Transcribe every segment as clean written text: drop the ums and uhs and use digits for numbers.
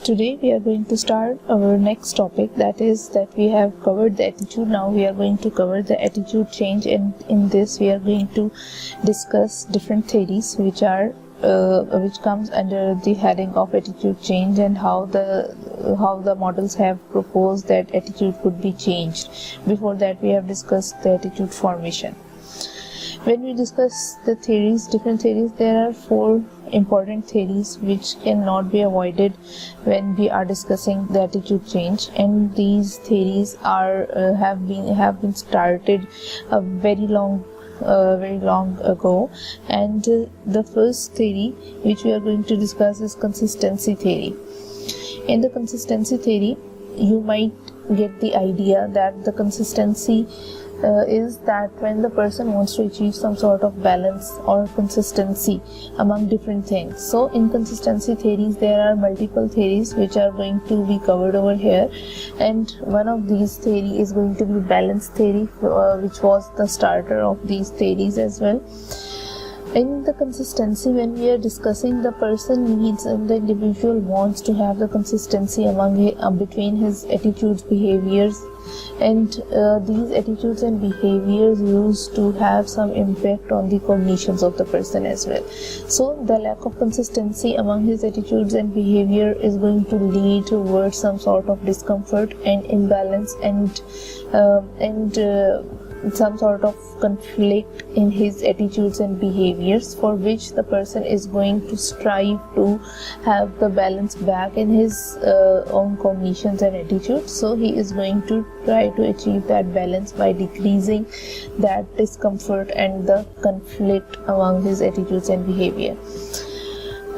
Today we are going to start our next topic, that is that we have covered the attitude. Now we are going to cover the attitude change, and in this we are going to discuss different theories which comes under the heading of attitude change, and how the models have proposed that attitude could be changed. Before that we have discussed the attitude formation. When we discuss the theories, different theories, there are four important theories which cannot be avoided when we are discussing the attitude change, and these theories have been started very long ago. And the first theory which we are going to discuss is consistency theory. In the consistency theory, you might get the idea that the consistency is that when the person wants to achieve some sort of balance or consistency among different things. So in consistency theories, there are multiple theories which are going to be covered over here, and one of these theory is going to be balance theory, which was the starter of these theories as well. In the consistency, when we are discussing, the person needs and the individual wants to have the consistency between his attitudes, behaviors, and these attitudes and behaviors used to have some impact on the cognitions of the person as well. So the lack of consistency among his attitudes and behavior is going to lead towards some sort of discomfort and imbalance and some sort of conflict in his attitudes and behaviors, for which the person is going to strive to have the balance back in his own cognitions and attitudes. So he is going to try to achieve that balance by decreasing that discomfort and the conflict among his attitudes and behavior.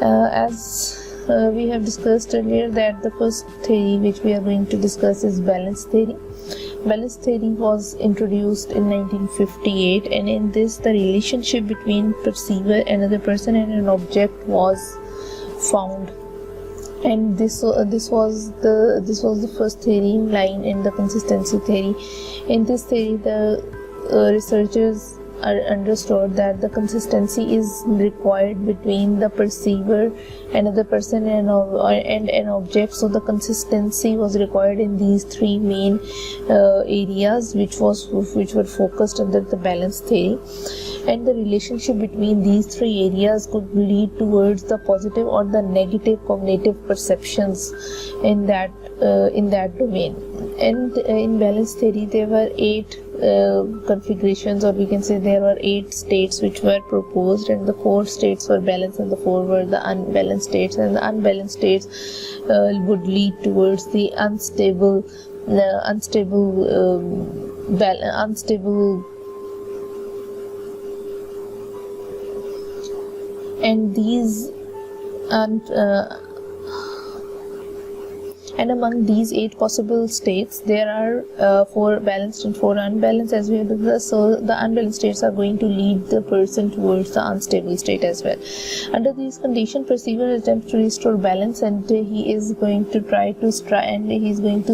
As we have discussed earlier, that the first theory which we are going to discuss is balance theory. Balance theory was introduced in 1958, and in this the relationship between perceiver, another person, and an object was found. And this was the first theory in line in the consistency theory. In this theory, the researchers understood that the consistency is required between the perceiver, another person, and an object. So the consistency was required in these three main areas which were focused under the balance theory, and the relationship between these three areas could lead towards the positive or the negative cognitive perceptions in that domain. And in balance theory, there were 8 configurations, or we can say there were 8 states which were proposed, and the 4 states were balanced and the 4 were the unbalanced states, and the unbalanced states would lead towards the unstable and these and among these 8 possible states, there are 4 balanced and 4 unbalanced, as we have discussed. So the unbalanced states are going to lead the person towards the unstable state as well. Under these conditions, perceiver attempts to restore balance, and he is going to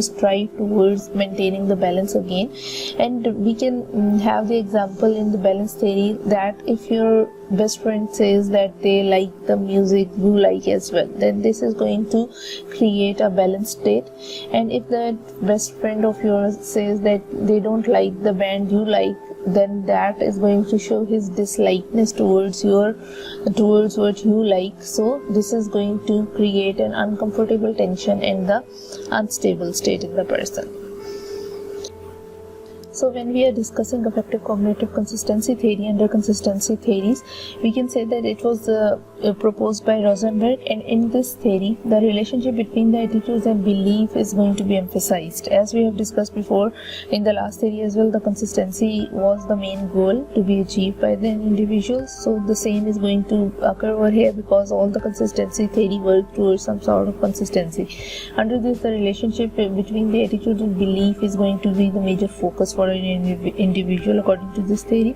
strive towards maintaining the balance again. And we can have the example in the balance theory that if your best friend says that they like the music you like as well, then this is going to create a balanced state. And if that best friend of yours says that they don't like the band you like, then that is going to show his dislikeness towards what you like. So this is going to create an uncomfortable tension in the unstable state in the person. So when we are discussing affective cognitive consistency theory under consistency theories, we can say that it was proposed by Rosenberg, and in this theory, the relationship between the attitudes and belief is going to be emphasized. As we have discussed before in the last theory as well, the consistency was the main goal to be achieved by the individual. So the same is going to occur over here, because all the consistency theory work towards some sort of consistency. Under this, the relationship between the attitude and belief is going to be the major focus for an individual according to this theory.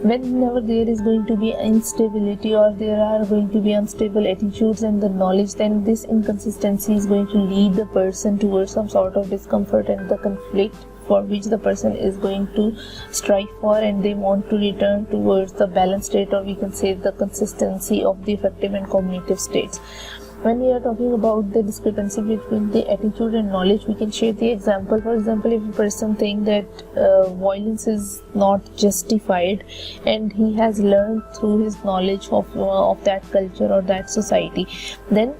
Whenever there is going to be instability, or there are going to be unstable attitudes and the knowledge, then this inconsistency is going to lead the person towards some sort of discomfort and the conflict for which the person is going to strive for, and they want to return towards the balanced state, or we can say the consistency of the affective and cognitive states. When we are talking about the discrepancy between the attitude and knowledge, we can share the example. For example, if a person thinks that violence is not justified, and he has learned through his knowledge of that culture or that society, then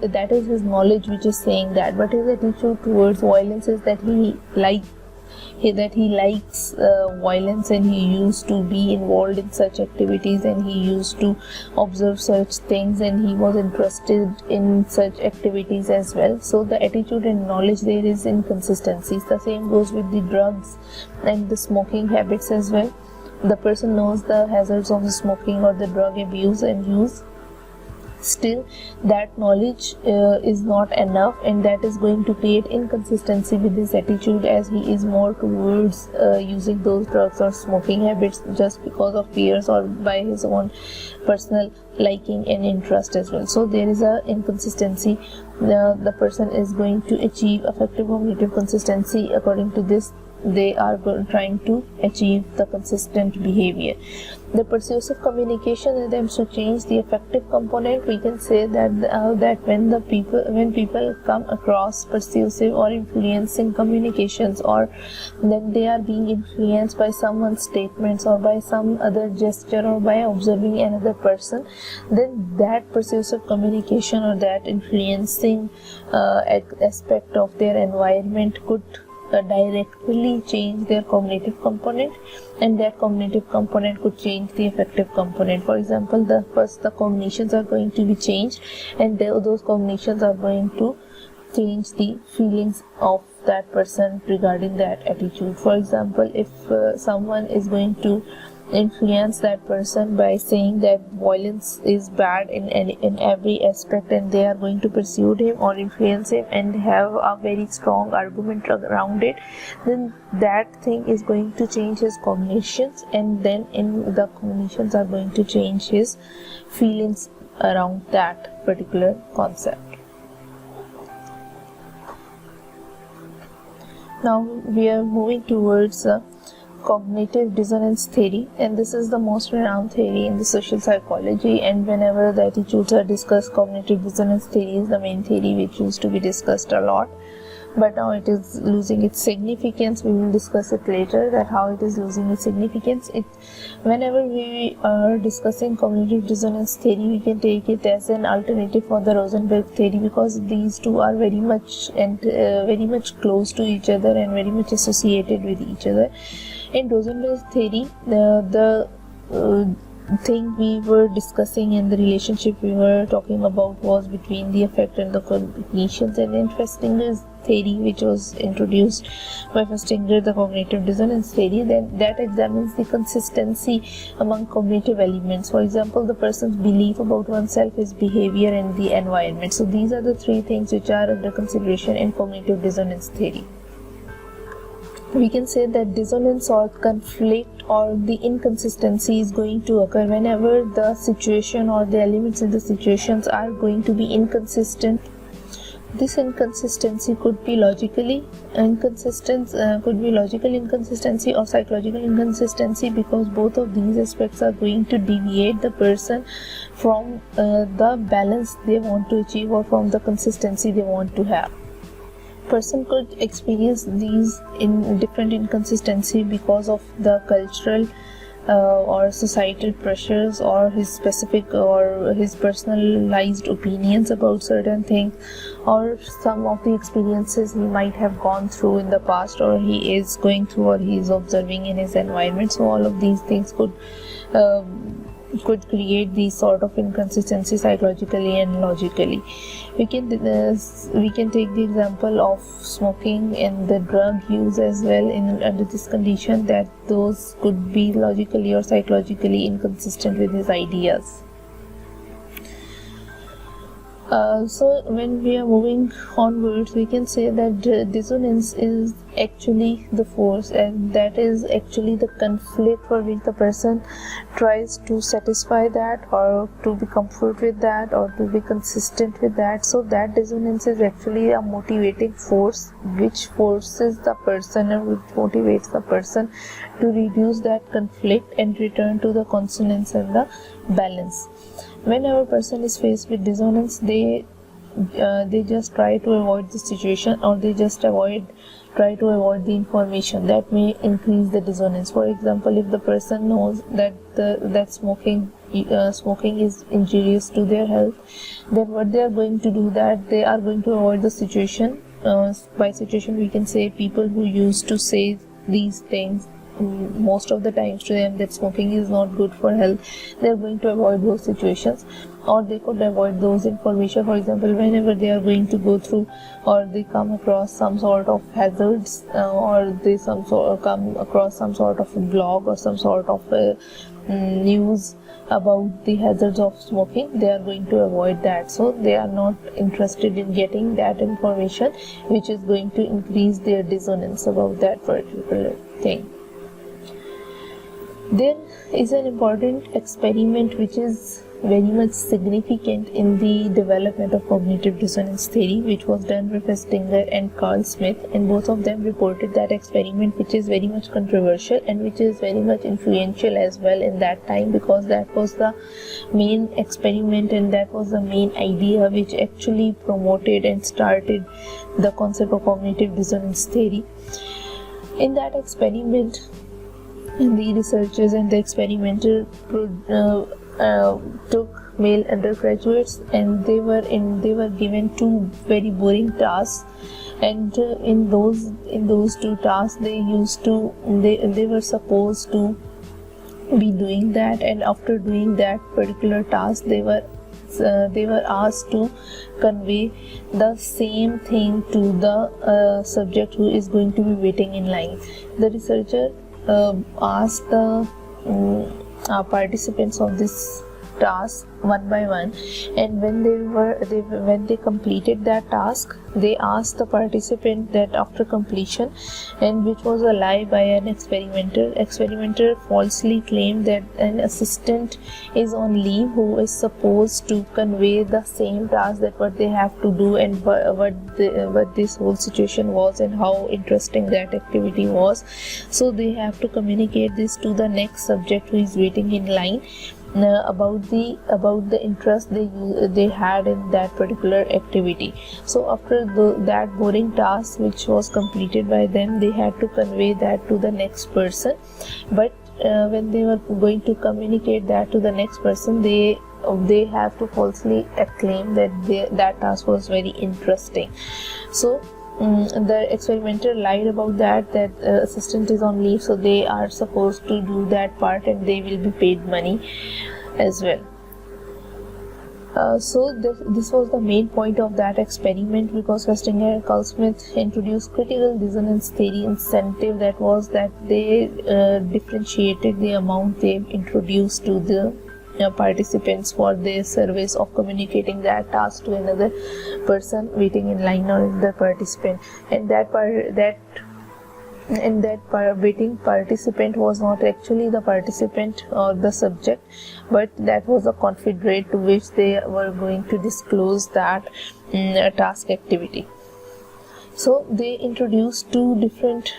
that is his knowledge which is saying that. But his attitude towards violence is that he likes violence, and he used to be involved in such activities, and he used to observe such things, and he was interested in such activities as well. So the attitude and knowledge, there is inconsistencies. The same goes with the drugs and the smoking habits as well. The person knows the hazards of the smoking or the drug abuse and use. Still, that knowledge is not enough, and that is going to create inconsistency with his attitude, as he is more towards using those drugs or smoking habits just because of fears or by his own personal liking and interest as well. So there is a inconsistency. The person is going to achieve effective cognitive consistency. According to this, they are trying to achieve the consistent behavior. The persuasive communication attempts to change the affective component. We can say that when people come across persuasive or influencing communications, or that they are being influenced by someone's statements or by some other gesture or by observing another person, then that persuasive communication or that influencing aspect of their environment could directly change their cognitive component, and that cognitive component could change the affective component. For example, the cognitions are going to be changed, and those cognitions are going to change the feelings of that person regarding that attitude. For example, if someone is going to influence that person by saying that violence is bad in every aspect, and they are going to pursue him or influence him and have a very strong argument around it, then that thing is going to change his cognitions, and then in the cognitions are going to change his feelings around that particular concept. Now we are moving towards cognitive dissonance theory, and this is the most renowned theory in the social psychology, and whenever the attitudes are discussed, cognitive dissonance theory is the main theory which used to be discussed a lot, but now it is losing its significance. We will discuss it later, that how it is losing its significance. Whenever we are discussing cognitive dissonance theory, we can take it as an alternative for the Rosenberg theory, because these two are very much close to each other and very much associated with each other. In Rosenberg's theory, the thing we were discussing and the relationship we were talking about was between the affect and the cognitions, and in Festinger's theory, which was introduced by Festinger, the cognitive dissonance theory, then that examines the consistency among cognitive elements. For example, the person's belief about oneself, his behavior, and the environment. So these are the three things which are under consideration in cognitive dissonance theory. We can say that dissonance or conflict or the inconsistency is going to occur whenever the situation or the elements in the situations are going to be inconsistent. This inconsistency could be logical inconsistency or psychological inconsistency, because both of these aspects are going to deviate the person from the balance they want to achieve or from the consistency they want to have. Person could experience these in different inconsistency because of the cultural or societal pressures, or his specific or his personalized opinions about certain things, or some of the experiences he might have gone through in the past, or he is going through, or he is observing in his environment. So all of these things could create these sort of inconsistency psychologically and logically. We can take the example of smoking and the drug use as well under this condition, that those could be logically or psychologically inconsistent with his ideas. So when we are moving onwards, we can say that dissonance is actually the force, and that is actually the conflict for which the person tries to satisfy that, or to be comfort with that, or to be consistent with that. So that dissonance is actually a motivating force which forces the person and which motivates the person to reduce that conflict and return to the consonance and the balance. When a person is faced with dissonance, they they just try to avoid the situation, or they just try to avoid the information that may increase the dissonance. For example, if the person knows that smoking is injurious to their health, then what they are going to do, that they are going to avoid the situation. By situation we can say people who used to say these things most of the times to them, that smoking is not good for health, they are going to avoid those situations, or they could avoid those information. For example, whenever they are going to go through, or they come across some sort of hazards, or they come across some sort of a blog or some sort of news about the hazards of smoking, they are going to avoid that. So they are not interested in getting that information which is going to increase their dissonance about that particular thing. There is an important experiment which is very much significant in the development of cognitive dissonance theory, which was done by Festinger and Carl Smith, and both of them reported that experiment, which is very much controversial and which is very much influential as well in that time, because that was the main experiment and that was the main idea which actually promoted and started the concept of cognitive dissonance theory. In that experiment, the researchers and the experimenter took male undergraduates, and they were given two very boring tasks, and in those two tasks they were supposed to be doing that, and after doing that particular task they were asked to convey the same thing to the subject who is going to be waiting in line. The researcher asked the participants of this task one by one, and when they completed that task, they asked the participant that after completion, and which was a lie by an experimenter falsely claimed that an assistant is on leave who is supposed to convey the same task, that what they have to do and what this whole situation was and how interesting that activity was. So they have to communicate this to the next subject who is waiting in line, about the interest they had in that particular activity. So after that boring task which was completed by them, they had to convey that to the next person, but when they were going to communicate that to the next person, they have to falsely claim that that task was very interesting. So the experimenter lied about that assistant is on leave, so they are supposed to do that part and they will be paid money as well. So this was the main point of that experiment, because Festinger and Carl Smith introduced critical dissonance theory incentive, that was that they differentiated the amount they introduced to the participants for their service of communicating that task to another person waiting in line, or the participant, and that waiting participant was not actually the participant or the subject, but that was a confederate to which they were going to disclose that task activity. So they introduced two different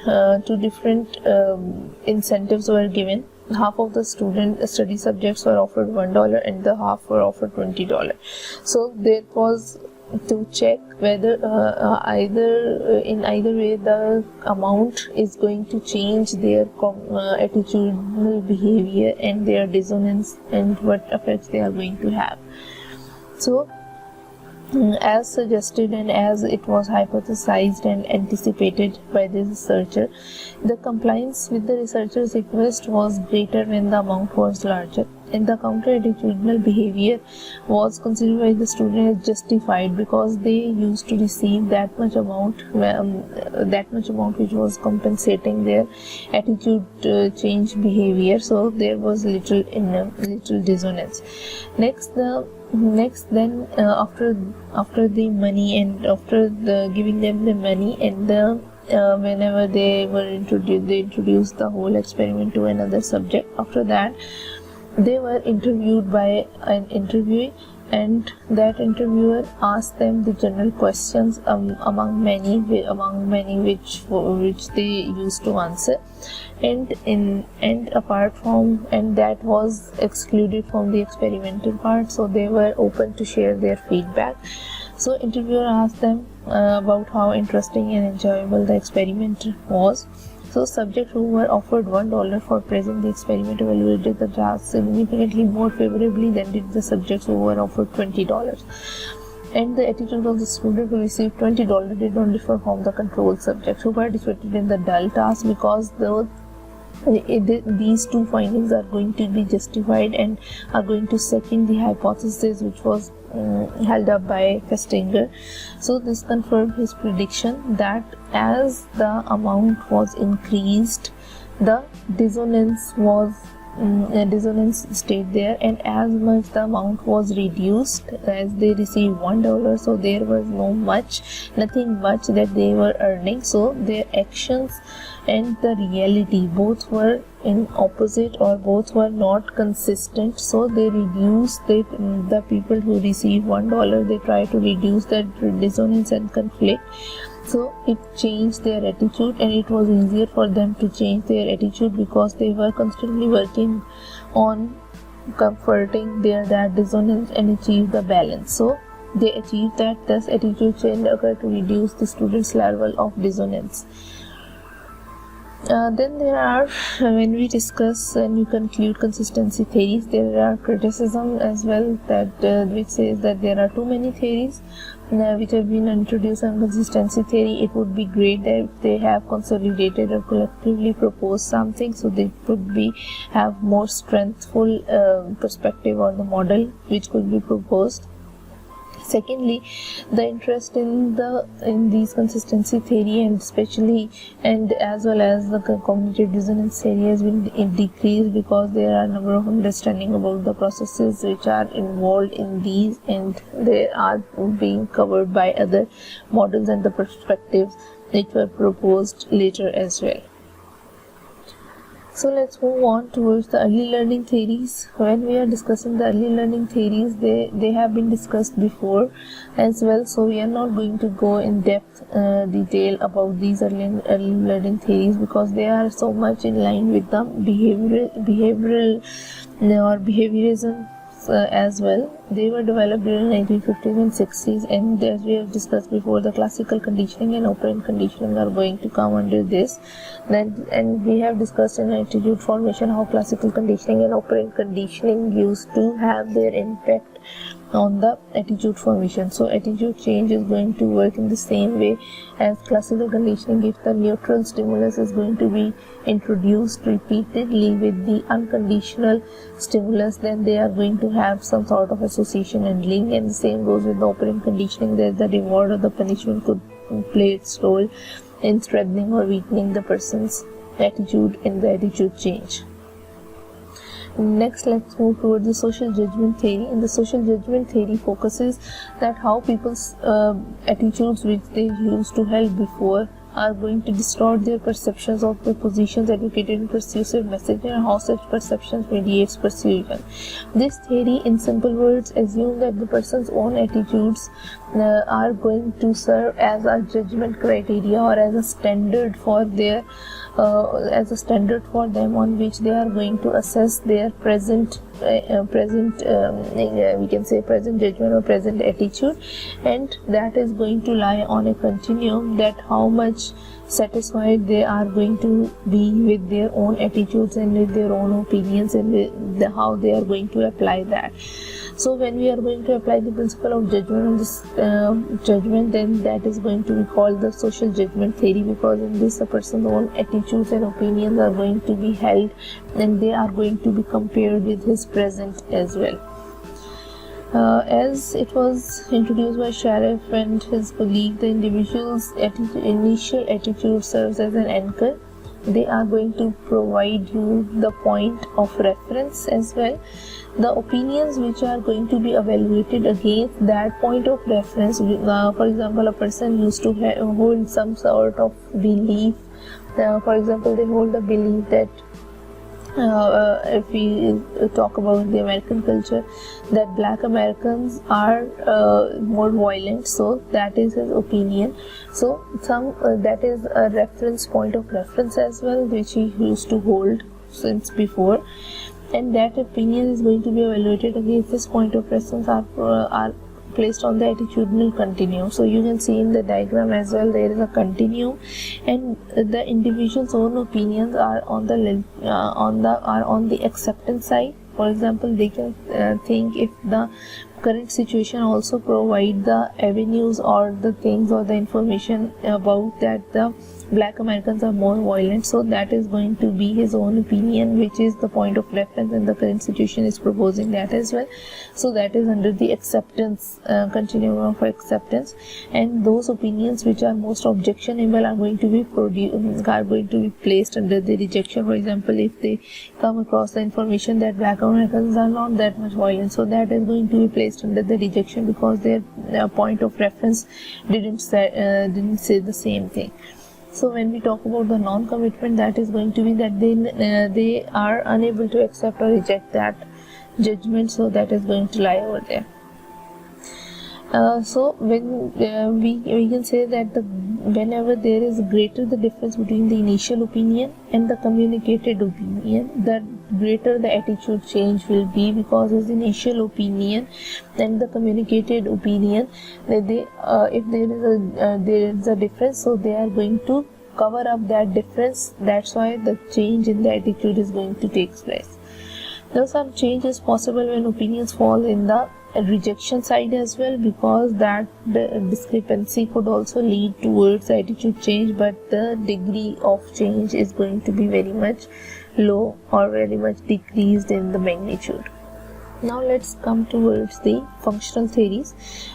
incentives were given. Half of the study subjects were offered $1 and the half were offered $20. So that was to check whether in either way the amount is going to change their attitudinal behavior and their dissonance and what effects they are going to have. So as suggested and as it was hypothesized and anticipated by the researcher, the compliance with the researcher's request was greater when the amount was larger, and the counter-attitudinal behavior was considered by the student as justified, because they used to receive that much amount which was compensating their attitude change behavior. So there was little dissonance. After the money and after giving them the money and whenever they introduced the whole experiment to another subject. After that, they were interviewed by an interviewee, and that interviewer asked them the general questions among many which they used to answer, and that was excluded from the experimental part, so they were open to share their feedback. So interviewer asked them about how interesting and enjoyable the experiment was. So subjects who were offered $1 for praising the experiment evaluated the task significantly more favorably than did the subjects who were offered $20. And the attitude of the student who received $20 did not differ from the control subjects who participated in the dull task, because these two findings are going to be justified and are going to second the hypothesis which was held up by Festinger. So this confirmed his prediction that as the amount was increased, the dissonance stayed there, and as much the amount was reduced as they received $1, so there was nothing much that they were earning. So their actions and the reality both were in opposite, or both were not consistent. So they reduced the people who received $1, they try to reduce that dissonance and conflict. So it changed their attitude, and it was easier for them to change their attitude because they were constantly working on comforting that dissonance and achieve the balance. So they achieved that. Thus attitude change occurred to reduce the students' level of dissonance. Then there are, when we discuss and we conclude consistency theories, there are criticism as well that which says that there are too many theories which have been introduced on consistency theory. It would be great if they have consolidated or collectively proposed something, so they could have more strengthful perspective on the model which could be proposed. Secondly, the interest in these consistency theory, and especially and as well as the cognitive dissonance theory, has been decreased because there are a number of understanding about the processes which are involved in these, and they are being covered by other models and the perspectives which were proposed later as well. So let's move on towards the early learning theories. When we are discussing the early learning theories, they have been discussed before as well, so we are not going to go in depth detail about these early learning theories because they are so much in line with the behavioral or behaviorism as well. They were developed during 1950s and 60s, and as we have discussed before, the classical conditioning and operant conditioning are going to come under this. And we have discussed in attitude formation how classical conditioning and operant conditioning used to have their impact on the attitude formation. So attitude change is going to work in the same way as classical conditioning. If the neutral stimulus is going to be introduced repeatedly with the unconditional stimulus, then they are going to have some sort of association and link, and the same goes with the operant conditioning, that the reward or the punishment could play its role in strengthening or weakening the person's attitude in the attitude change. Next, let's move towards the social judgment theory. And the social judgment theory focuses that how people's attitudes which they used to hold before are going to distort their perceptions of their positions, educated and persuasive message, and how such perceptions mediates persuasion. This theory, in simple words, assumes that the person's own attitudes are going to serve as a judgment criteria or as a standard for their them on which they are going to assess their present we can say present judgment or present attitude, and that is going to lie on a continuum, that how much satisfied they are going to be with their own attitudes and with their own opinions, and how they are going to apply that. So when we are going to apply the principle of judgment on this judgment, then that is going to be called the social judgment theory, because in this a person's own attitudes and opinions are going to be held, and they are going to be compared with his present as well. As it was introduced by Sharif and his colleague, the individual's initial attitude serves as an anchor. They are going to provide you the point of reference as well. The opinions which are going to be evaluated against that point of reference, for example, a person used to hold some sort of belief. For example, they hold the belief that if we talk about the American culture, that black Americans are more violent, so that is his opinion. So that is a reference point of reference as well, which he used to hold since before, and that opinion is going to be evaluated against this point of reference. placed on the attitudinal continuum. So you can see in the diagram as well, there is a continuum, and the individual's own opinions are on the acceptance side. For example, they can think if the current situation also provide the avenues or the things or the information about that the Black Americans are more violent, so that is going to be his own opinion, which is the point of reference, and the current situation is proposing that as well. So that is under the acceptance continuum of acceptance, and those opinions which are most objectionable are going to be placed under the rejection. For example, if they come across the information that Black Americans are not that much violent, so that is going to be placed under the rejection because their point of reference didn't say the same thing. So when we talk about the non-commitment, that is going to be that they are unable to accept or reject that judgment, so that is going to lie over there. So when we can say that whenever there is greater the difference between the initial opinion and the communicated opinion, the greater the attitude change will be, because his initial opinion and the communicated opinion, if there is a difference, so they are going to cover up that difference. That's why the change in the attitude is going to take place. Now some change is possible when opinions fall in the rejection side as well, because that the discrepancy could also lead towards attitude change, but the degree of change is going to be very much low or very much decreased in the magnitude. Now let's come towards the functional theories.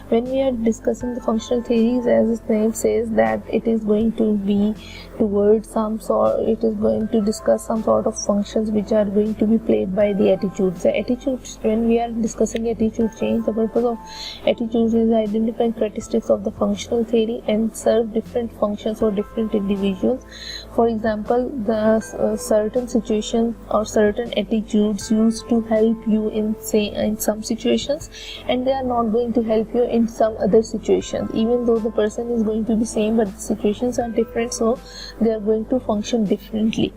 When we are discussing the functional theories, as its name says, that it is going to be towards it is going to discuss some sort of functions which are going to be played by the attitudes. The attitudes, when we are discussing attitude change, the purpose of attitudes is identifying characteristics of the functional theory and serve different functions for different individuals. For example, the certain situations or certain attitudes used to help you in some situations, and they are not going to help you in some other situations, even though the person is going to be same, but the situations are different, so they are going to function differently.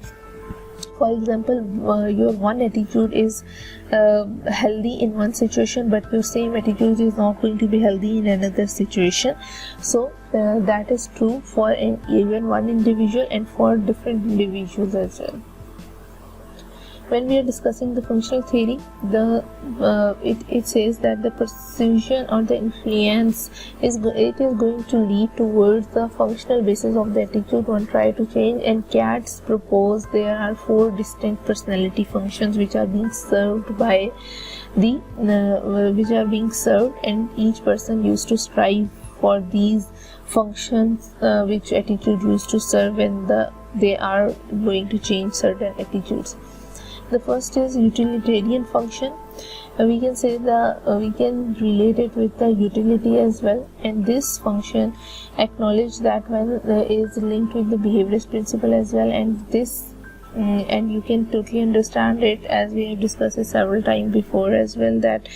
For example, your one attitude is healthy in one situation, but your same attitude is not going to be healthy in another situation. So that is true for even one individual and for different individuals as well. When we are discussing the functional theory, it says that the persuasion or the influence is going to lead towards the functional basis of the attitude one try to change. And Katz proposed there are 4 distinct personality functions which are being served and each person used to strive for these functions which attitude used to serve when they are going to change certain attitudes. The first is utilitarian function. We can say we can relate it with the utility as well, and this function acknowledge that one is linked with the behaviorist principle as well, and you can totally understand it, as we have discussed it several times before as well, that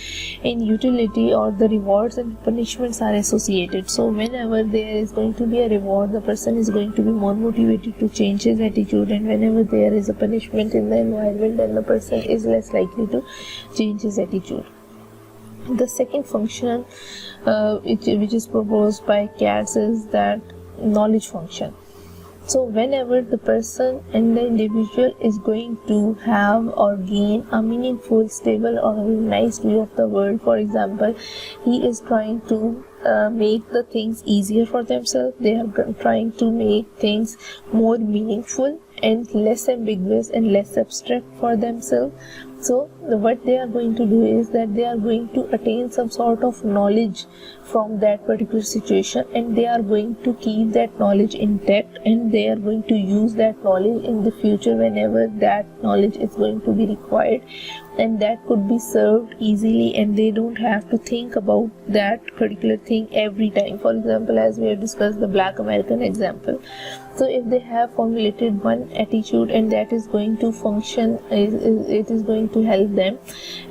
in utility or the rewards and punishments are associated. So whenever there is going to be a reward, the person is going to be more motivated to change his attitude, and whenever there is a punishment in the environment, then the person is less likely to change his attitude. The second function which is proposed by Katz is that knowledge function. So whenever the person and the individual is going to have or gain a meaningful, stable or organized view of the world, for example, he is trying to make the things easier for themselves, they are trying to make things more meaningful and less ambiguous and less abstract for themselves. So what they are going to do is that they are going to attain some sort of knowledge from that particular situation, and they are going to keep that knowledge intact, and they are going to use that knowledge in the future whenever that knowledge is going to be required, and that could be served easily, and they don't have to think about that particular thing every time. For example, as we have discussed the Black American example, so if they have formulated one attitude and that is going to function, it is going to help them,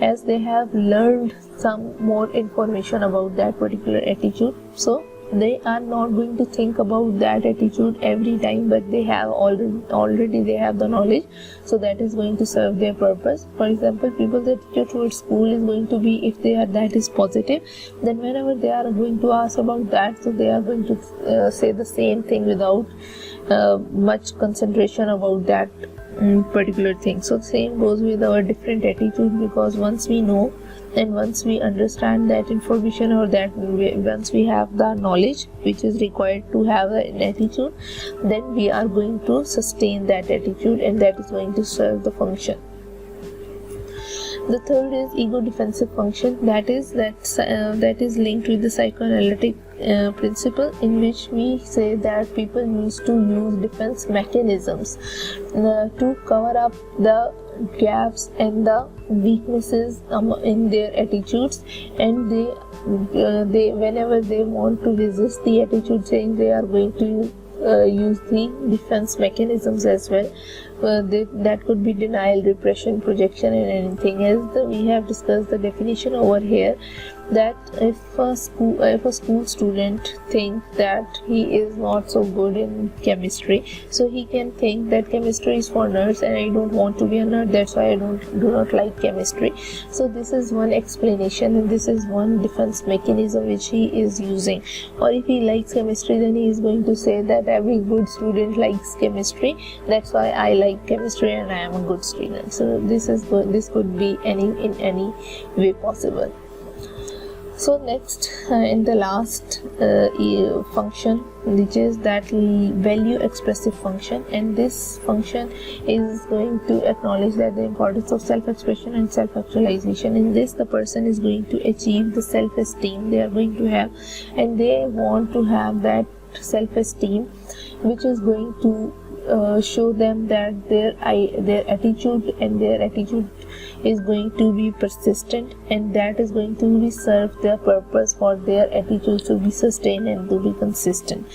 as they have learned some more information about that particular attitude, so they are not going to think about that attitude every time, but they have already they have the knowledge, so that is going to serve their purpose. For example, people's attitude towards school is going to be, if they are that is positive, then whenever they are going to ask about that, so they are going to say the same thing without much concentration about that particular thing. So same goes with our different attitude, because once we know and once we understand that information, or that once we have the knowledge which is required to have an attitude, then we are going to sustain that attitude, and that is going to serve the function. The third is ego defensive function, that is linked with the psychoanalytic principle, in which we say that people used to use defense mechanisms to cover up the gaps and the weaknesses in their attitudes, and they whenever they want to resist the attitude change, they are going to use the defense mechanisms as well. That could be denial, repression, projection, and anything else. We have discussed the definition over here, that if a school student thinks that he is not so good in chemistry, so he can think that chemistry is for nerds and I don't want to be a nerd, that's why I do not like chemistry. So this is one explanation, and this is one defense mechanism which he is using. Or if he likes chemistry, then he is going to say that every good student likes chemistry, that's why I like chemistry and I am a good student. So this could be in any way possible. So next, in the last function, which is that value expressive function, and this function is going to acknowledge that the importance of self-expression and self-actualization. In this, the person is going to achieve the self-esteem they are going to have, and they want to have that self-esteem which is going to show them that their attitude is going to be persistent, and that is going to serve their purpose for their attitude to be sustained and to be consistent.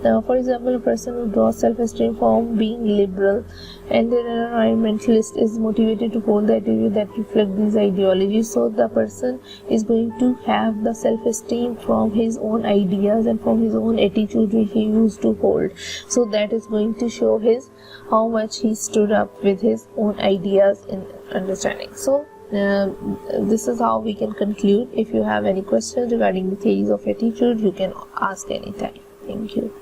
Now, for example, a person who draws self-esteem from being liberal and an environmentalist is motivated to hold the attitude that reflect these ideologies. So the person is going to have the self-esteem from his own ideas and from his own attitude which he used to hold. So that is going to show how much he stood up with his own ideas in understanding. So this is how we can conclude. If you have any questions regarding the theories of attitude, you can ask anytime. Thank you.